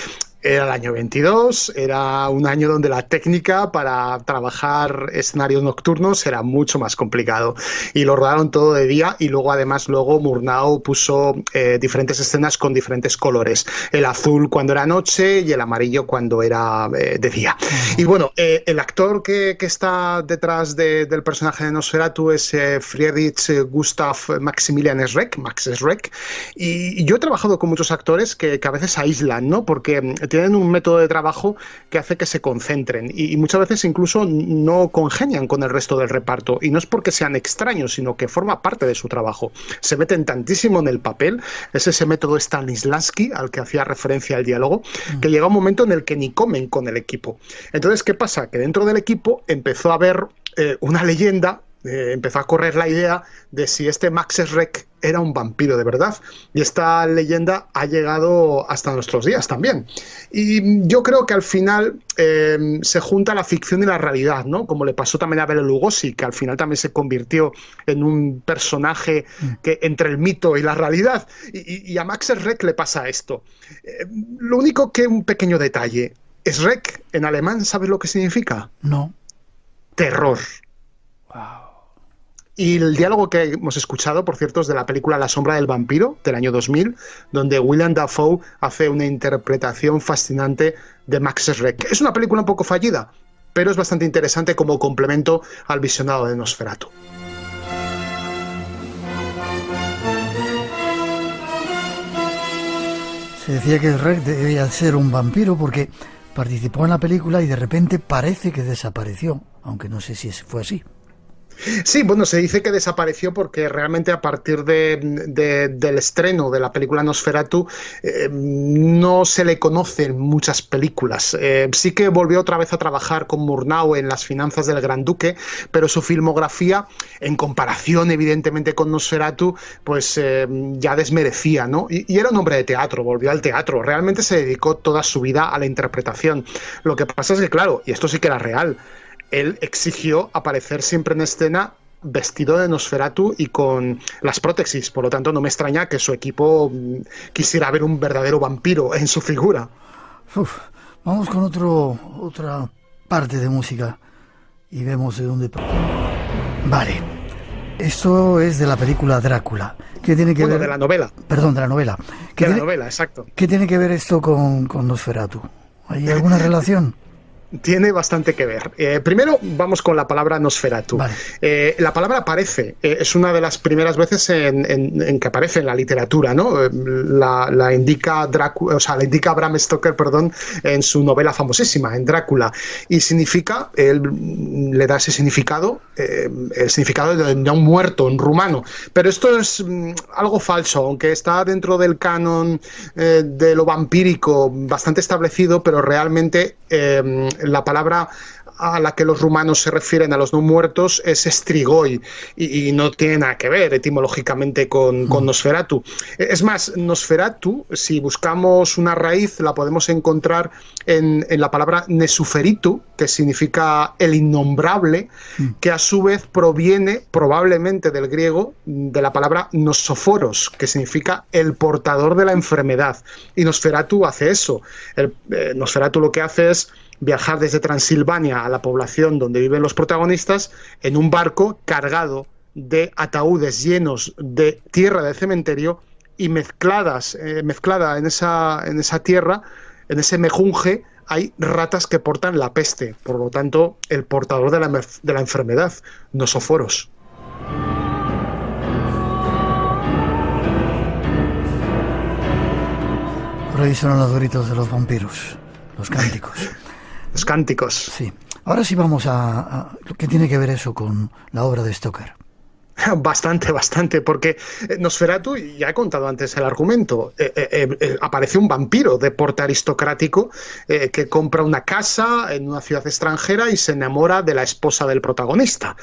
era el año 22, era un año donde la técnica para trabajar escenarios nocturnos era mucho más complicado. Y lo rodaron todo de día y luego Murnau puso diferentes escenas con diferentes colores. El azul cuando era noche y el amarillo cuando era de día. Y bueno, el actor que está detrás del personaje de Nosferatu es Friedrich Gustav Maximilian Schreck, Max Schreck. Y yo he trabajado con muchos actores que a veces aíslan, ¿no? Porque tienen un método de trabajo que hace que se concentren y muchas veces incluso no congenian con el resto del reparto, y no es porque sean extraños, sino que forma parte de su trabajo. Se meten tantísimo en el papel, es ese método Stanislavski al que hacía referencia el diálogo, que llega un momento en el que ni comen con el equipo. Entonces, ¿qué pasa? Que dentro del equipo empezó a haber una leyenda empezó a correr la idea de si este Max Schreck era un vampiro de verdad, y esta leyenda ha llegado hasta nuestros días también. Y yo creo que al final se junta la ficción y la realidad, ¿no? Como le pasó también a Bela Lugosi, que al final también se convirtió en un personaje que entre el mito y la realidad, y a Max Schreck le pasa esto. Lo único que un pequeño detalle, Schreck en alemán, ¿sabes lo que significa? No. Terror. Y el diálogo que hemos escuchado, por cierto, es de la película La sombra del vampiro, del año 2000, donde Willem Dafoe hace una interpretación fascinante de Max Schreck. Es una película un poco fallida, pero es bastante interesante como complemento al visionado de Nosferatu. Se decía que Schreck debía ser un vampiro porque participó en la película y de repente parece que desapareció, aunque no sé si fue así. Sí, bueno, se dice que desapareció porque realmente a partir del estreno de la película Nosferatu no se le conocen muchas películas. Sí que volvió otra vez a trabajar con Murnau en Las finanzas del Gran Duque, pero su filmografía, en comparación evidentemente con Nosferatu, pues ya desmerecía, ¿no? Y era un hombre de teatro, volvió al teatro, realmente se dedicó toda su vida a la interpretación. Lo que pasa es que, claro, y esto sí que era real, él exigió aparecer siempre en escena vestido de Nosferatu y con las prótesis, por lo tanto no me extraña que su equipo quisiera ver un verdadero vampiro en su figura. Vamos con otra parte de música y vemos de dónde... Vale, esto es de la película Drácula. ¿Qué tiene que ver? De la novela. Perdón, de la novela. De la novela, exacto. ¿Qué tiene que ver esto con Nosferatu? ¿Hay alguna relación? Tiene bastante que ver. Primero vamos con la palabra Nosferatu. Vale. La palabra aparece, es una de las primeras veces en que aparece en la literatura, ¿no? La indica Drácula, o sea, la indica Bram Stoker, perdón, en su novela famosísima, en Drácula, y significa, él le da ese significado, el significado de un muerto en rumano. Pero esto es algo falso, aunque está dentro del canon de lo vampírico bastante establecido, pero realmente la palabra a la que los rumanos se refieren a los no muertos es Strigoi y no tiene nada que ver etimológicamente con Nosferatu. Es más, Nosferatu, si buscamos una raíz, la podemos encontrar en la palabra Nesuferitu, que significa el innombrable, que a su vez proviene probablemente del griego de la palabra Nosoforos, que significa el portador de la enfermedad. Y Nosferatu hace eso. Nosferatu lo que hace es viajar desde Transilvania a la población donde viven los protagonistas en un barco cargado de ataúdes llenos de tierra de cementerio y mezclada en esa tierra, en ese mejunje, hay ratas que portan la peste, por lo tanto el portador de la enfermedad, Nosoforos. Por ahí suenan los gritos de los vampiros, los cánticos. Los cánticos. Sí. Ahora sí vamos a ¿qué tiene que ver eso con la obra de Stoker? Bastante, porque Nosferatu, ya he contado antes el argumento, aparece un vampiro de porte aristocrático que compra una casa en una ciudad extranjera y se enamora de la esposa del protagonista.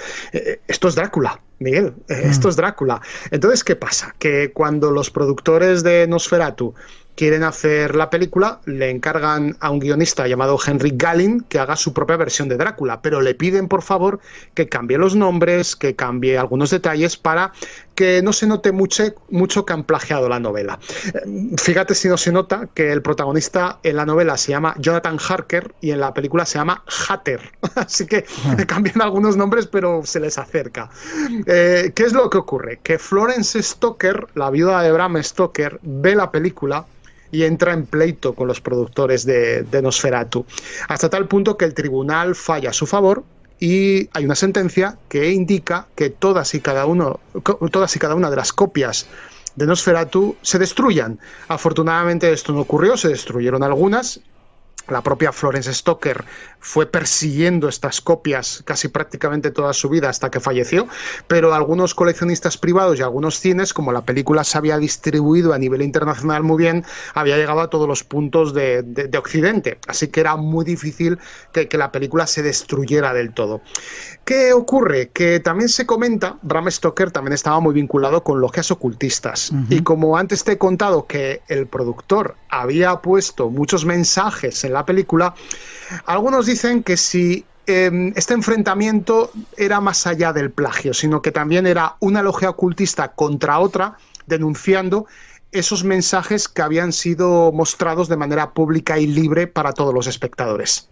Esto es Drácula, Miguel, esto es Drácula. Entonces, ¿qué pasa? Que cuando los productores de Nosferatu quieren hacer la película, le encargan a un guionista llamado Henrik Galin que haga su propia versión de Drácula, pero le piden por favor que cambie los nombres, que cambie algunos detalles para que no se note mucho que han plagiado la novela. Fíjate si no se nota que el protagonista en la novela se llama Jonathan Harker y en la película se llama Hatter, así que cambian algunos nombres pero se les acerca. ¿Qué es lo que ocurre? Que Florence Stoker, la viuda de Bram Stoker, ve la película y entra en pleito con los productores de Nosferatu, hasta tal punto que el tribunal falla a su favor y hay una sentencia que indica que todas y cada una de las copias de Nosferatu se destruyan. Afortunadamente esto no ocurrió, se destruyeron algunas La propia Florence Stoker fue persiguiendo estas copias casi prácticamente toda su vida hasta que falleció, pero algunos coleccionistas privados y algunos cines, como la película se había distribuido a nivel internacional muy bien, había llegado a todos los puntos de Occidente, así que era muy difícil que la película se destruyera del todo. ¿Qué ocurre? Que también se comenta, Bram Stoker también estaba muy vinculado con logias ocultistas, y como antes te he contado que el productor había puesto muchos mensajes en la película, algunos dicen que si este enfrentamiento era más allá del plagio, sino que también era una logia ocultista contra otra, denunciando esos mensajes que habían sido mostrados de manera pública y libre para todos los espectadores.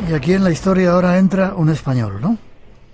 Y aquí en la historia ahora entra un español, ¿no?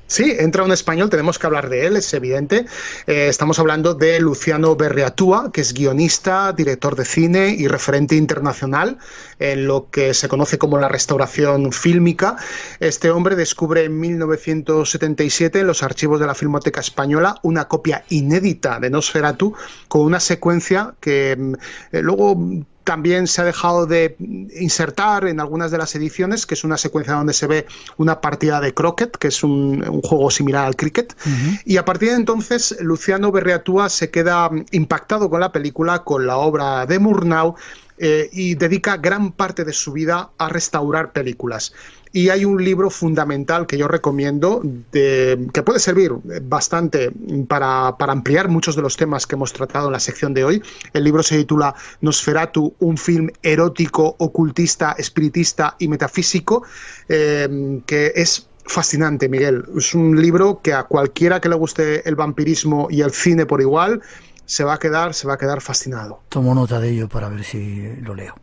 Sí, entra un español, tenemos que hablar de él, es evidente. Estamos hablando de Luciano Berriatúa, que es guionista, director de cine y referente internacional en lo que se conoce como la restauración fílmica. Este hombre descubre en 1977 en los archivos de la Filmoteca Española una copia inédita de Nosferatu con una secuencia que luego también se ha dejado de insertar en algunas de las ediciones, que es una secuencia donde se ve una partida de croquet, que es un juego similar al cricket. Y a partir de entonces, Luciano Berriatúa se queda impactado con la película, con la obra de Murnau, y dedica gran parte de su vida a restaurar películas. Y hay un libro fundamental que yo recomiendo, que puede servir bastante para ampliar muchos de los temas que hemos tratado en la sección de hoy. El libro se titula Nosferatu, un film erótico, ocultista, espiritista y metafísico, que es fascinante, Miguel. Es un libro que a cualquiera que le guste el vampirismo y el cine por igual se va a quedar fascinado. Tomo nota de ello para ver si lo leo.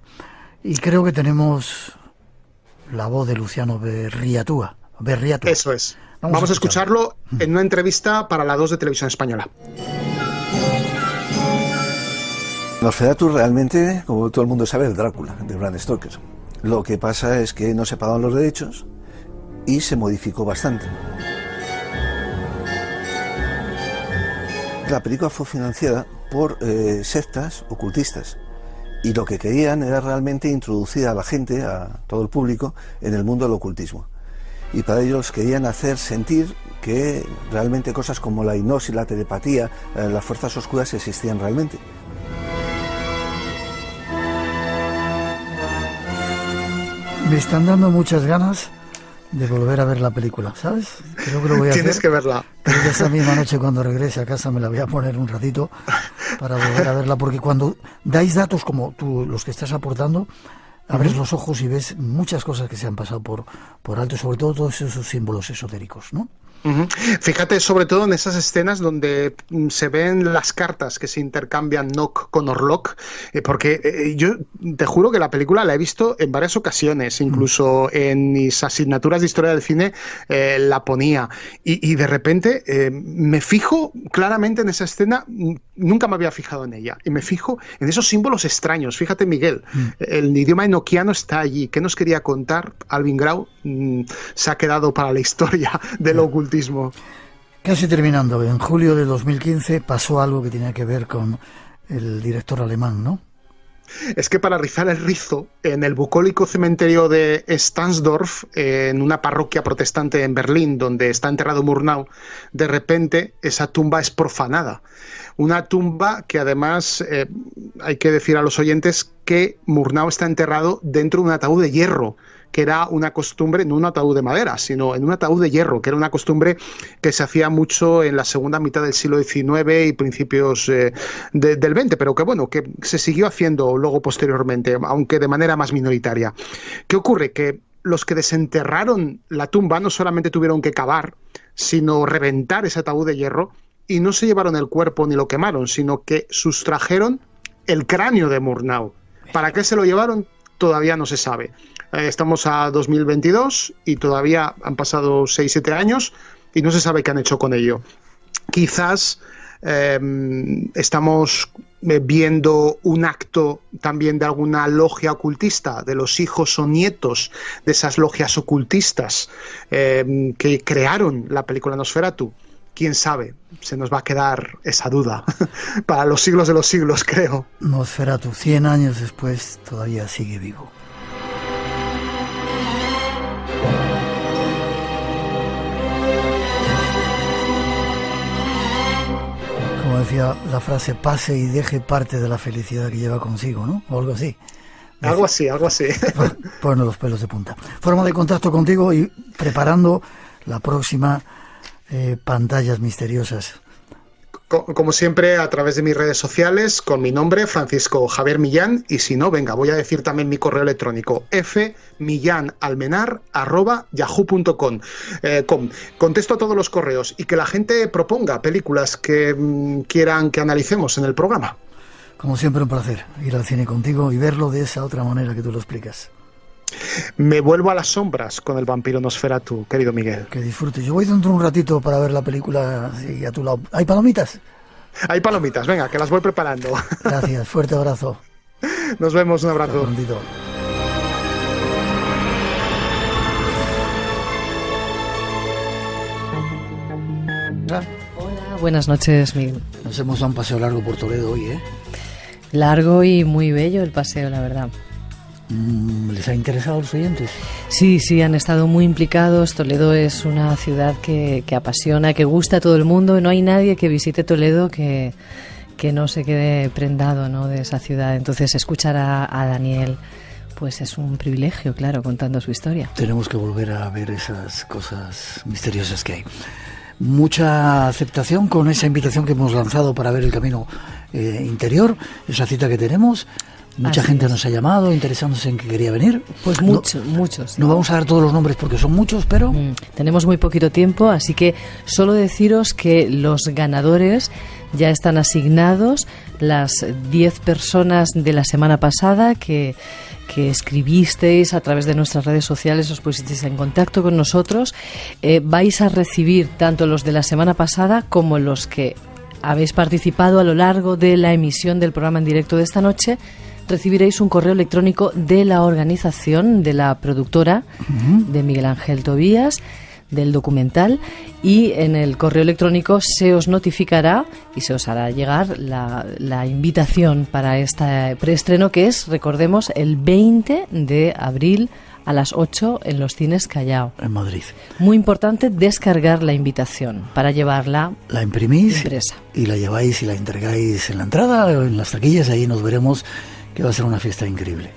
Y creo que tenemos la voz de Luciano Berriatúa. Eso es. Vamos a escucharlo en una entrevista para la 2 de Televisión Española. Nosferatu realmente, como todo el mundo sabe, es Drácula, de Bram Stoker. Lo que pasa es que no se pagaban los derechos y se modificó bastante. La película fue financiada por sectas ocultistas. Y lo que querían era realmente introducir a la gente, a todo el público, en el mundo del ocultismo. Y para ellos querían hacer sentir que realmente cosas como la hipnosis, la telepatía, las fuerzas oscuras existían realmente. Me están dando muchas ganas de volver a ver la película, ¿sabes? Creo que lo voy a Tienes hacer. que verla. Creo que esta misma noche cuando regrese a casa me la voy a poner un ratito para volver a verla, porque cuando dais datos como tú, los que estás aportando, abres los ojos y ves muchas cosas que se han pasado por alto, sobre todo todos esos símbolos esotéricos, ¿no? Fíjate sobre todo en esas escenas donde se ven las cartas que se intercambian Nock con Orlok, porque yo te juro que la película la he visto en varias ocasiones, incluso en mis asignaturas de historia del cine la ponía, y de repente me fijo claramente en esa escena, nunca me había fijado en ella, y me fijo en esos símbolos extraños. Fíjate, Miguel, el idioma enoquiano está allí. ¿Qué nos quería contar Alvin Grau? Se ha quedado para la historia del ocultismo. Casi terminando, en julio de 2015 pasó algo que tenía que ver con el director alemán, ¿no? Es que para rizar el rizo, en el bucólico cementerio de Stahnsdorf, en una parroquia protestante en Berlín, donde está enterrado Murnau, de repente esa tumba es profanada. Una tumba que además, hay que decir a los oyentes que Murnau está enterrado dentro de un ataúd de hierro, que era una costumbre, no un ataúd de madera, sino en un ataúd de hierro, que era una costumbre que se hacía mucho en la segunda mitad del siglo XIX y principios del XX, pero que bueno, que se siguió haciendo luego posteriormente, aunque de manera más minoritaria. ¿Qué ocurre? Que los que desenterraron la tumba no solamente tuvieron que cavar, sino reventar ese ataúd de hierro, y no se llevaron el cuerpo ni lo quemaron, sino que sustrajeron el cráneo de Murnau. ¿Para qué se lo llevaron? Todavía no se sabe. Estamos a 2022 y todavía han pasado 6-7 años y no se sabe qué han hecho con ello. Quizás estamos viendo un acto también de alguna logia ocultista, de los hijos o nietos de esas logias ocultistas que crearon la película Nosferatu. quién sabe, se nos va a quedar esa duda para los siglos de los siglos, creo. Nosferatu, 100 años después, todavía sigue vivo. Como decía la frase, pase y deje parte de la felicidad que lleva consigo, ¿no? O algo así. Algo así. Ponen los pelos de punta. Forma de contacto contigo y preparando la próxima Pantallas Misteriosas. Como siempre, a través de mis redes sociales, con mi nombre, Francisco Javier Millán, y si no, venga, voy a decir también mi correo electrónico, fmillanalmenar@yahoo.com. Contesto a todos los correos y que la gente proponga películas que quieran que analicemos en el programa. Como siempre, un placer ir al cine contigo y verlo de esa otra manera que tú lo explicas. Me vuelvo a las sombras con el vampiro Nosferatu, querido Miguel. Que disfrute. Yo voy dentro de un ratito para ver la película y a tu lado. ¿Hay palomitas? Hay palomitas, venga, que las voy preparando. Gracias, fuerte abrazo. Nos vemos, un abrazo. Hasta prontito. Hola, buenas noches, Miguel. Nos hemos dado un paseo largo por Toledo hoy, ¿eh? Largo y muy bello el paseo, la verdad. ¿Les ha interesado a los oyentes? Sí, han estado muy implicados. Toledo es una ciudad que apasiona, que gusta a todo el mundo. No hay nadie que visite Toledo que no se quede prendado, ¿no?, de esa ciudad. Entonces, escuchar a Daniel, pues es un privilegio, claro, contando su historia. Tenemos que volver a ver esas cosas misteriosas que hay. Mucha aceptación con esa invitación que hemos lanzado para ver el camino interior, esa cita que tenemos. Mucha Así gente es. nos ha llamado interesándose en que quería venir. Pues muchos. No vamos a dar todos los nombres porque son muchos, pero... Tenemos muy poquito tiempo, así que solo deciros que los ganadores ya están asignados, las 10 personas de la semana pasada que escribisteis a través de nuestras redes sociales, os pusisteis en contacto con nosotros. Vais a recibir tanto los de la semana pasada como los que habéis participado a lo largo de la emisión del programa en directo de esta noche. Recibiréis un correo electrónico de la organización, de la productora, de Miguel Ángel Tobías, del documental, y en el correo electrónico se os notificará y se os hará llegar la invitación para este preestreno, que es, recordemos, el 20 de abril a las 8 en los cines Callao, en Madrid. Muy importante descargar la invitación para llevarla. La imprimís impresa y la lleváis y la entregáis en la entrada o en las taquillas, ahí nos veremos, que va a ser una fiesta increíble.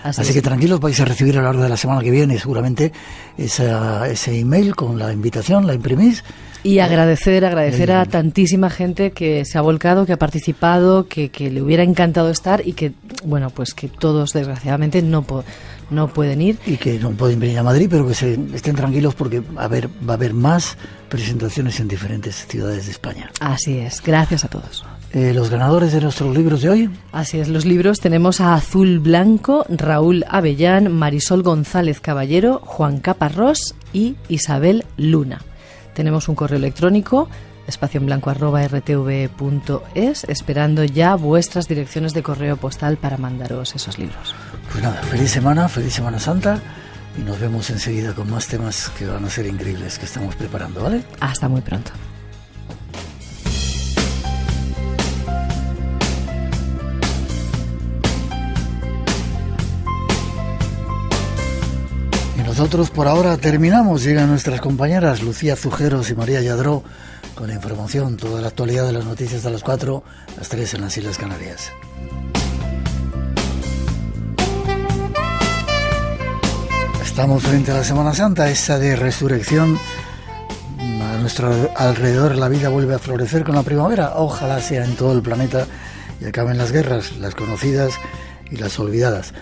Así que tranquilos, vais a recibir a lo largo de la semana que viene seguramente ese email con la invitación, la imprimís. Y agradecer a tantísima gente que se ha volcado, que ha participado, que le hubiera encantado estar y que, bueno, pues que todos desgraciadamente no pueden ir. Y que no pueden venir a Madrid, pero que estén tranquilos porque va a haber más presentaciones en diferentes ciudades de España. Así es, gracias a todos. Los ganadores de nuestros libros de hoy. Así es, los libros tenemos a Azul Blanco, Raúl Avellán, Marisol González Caballero, Juan Caparrós y Isabel Luna. Tenemos un correo electrónico, espacioenblanco@rtv.es, esperando ya vuestras direcciones de correo postal para mandaros esos libros. Pues nada, feliz Semana Santa, y nos vemos enseguida con más temas que van a ser increíbles que estamos preparando, ¿vale? Hasta muy pronto. Nosotros por ahora terminamos. Llegan nuestras compañeras Lucía Zujeros y María Lladró con la información, toda la actualidad de las noticias de las 4, las 3 en las Islas Canarias. Estamos frente a la Semana Santa, esa de resurrección. A nuestro alrededor la vida vuelve a florecer con la primavera. Ojalá sea en todo el planeta y acaben las guerras, las conocidas y las olvidadas.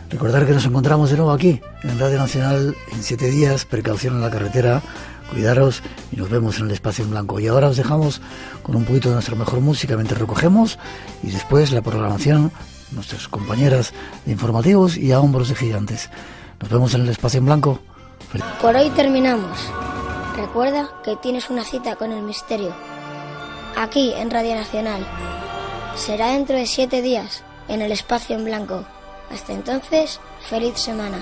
Recordar que nos encontramos de nuevo aquí, en Radio Nacional, en 7 días. Precaución en la carretera, cuidaros y nos vemos en el Espacio en Blanco. Y ahora os dejamos con un poquito de nuestra mejor música mientras recogemos, y después la programación, nuestras compañeras de informativos y a hombros de gigantes. Nos vemos en el Espacio en Blanco. Por hoy terminamos. Recuerda que tienes una cita con el misterio, aquí en Radio Nacional. Será dentro de 7 días, en el Espacio en Blanco. Hasta entonces, feliz semana.